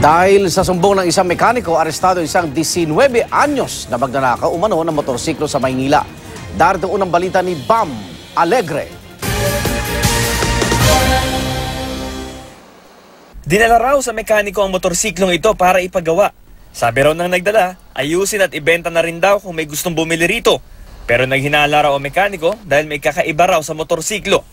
Dahil sa sumbong ng isang mekaniko, arestado isang 19 anyos na magnanakaw umano ng motorsiklo sa Maynila. Darito unang balita ni Bam Alegre. Dinala raw sa mekaniko ang motorsiklong ito para ipagawa. Sabi raw ng nagdala, ayusin at ibenta na rin daw kung may gustong bumili rito. Pero naghinala raw ang mekaniko dahil may kakaiba raw sa motorsiklo.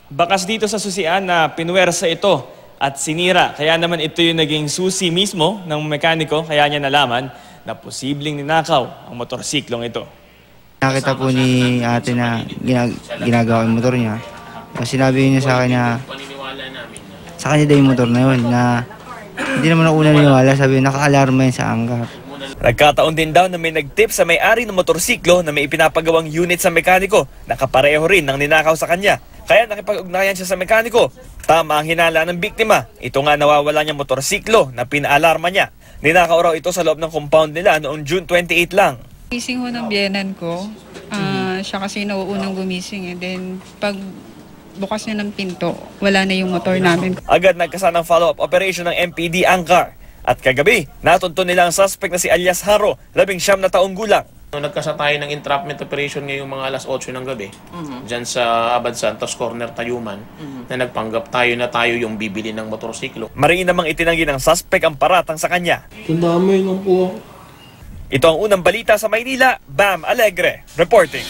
Bakas dito sa susian na pinuwersa ito at sinira. Kaya naman ito yung naging susi mismo ng mekaniko, kaya niya nalaman na posibleng ninakaw ang motorsiklong ito. Nakita po ni ate na ginagawa yung motor niya. Kasi sinabi niya sa akin na sa kanya daw yung motor na yun, na hindi naman ako naniniwala, sabi naka-alarma yun sa angkar. Nagkataon din daw na may nagtip sa may-ari ng motorsiklo na may ipinapagawang unit sa mekaniko na kapareho rin ng ninakaw sa kanya. Kaya nakipag-ugnayan siya sa mekaniko. Tama ang hinala ng biktima. Ito nga nawawala niyang motorsiklo na pinaalarma niya. Ninakaw raw ito sa loob ng compound nila noong June 28 lang. Gising ho ng biyenan ko. Siya kasi nauunang gumising. Then pag bukas niya ng pinto, wala na yung motor namin. Agad nagkasanang follow-up operation ng MPD Angkar. At kagabi, natunto nila ang suspect na si Alias Haro, 19 na taong gulang. Nagkasa tayo ng entrapment operation ngayong mga alas 8 ng gabi, dyan sa Abad Santos Corner, Tayuman, na nagpanggap tayo na tayo yung bibili ng motorsiklo. Mariin namang itinanggi ng suspect ang paratang sa kanya. Tandamay lang po. Ito ang unang balita sa Maynila, Bam Alegre, reporting.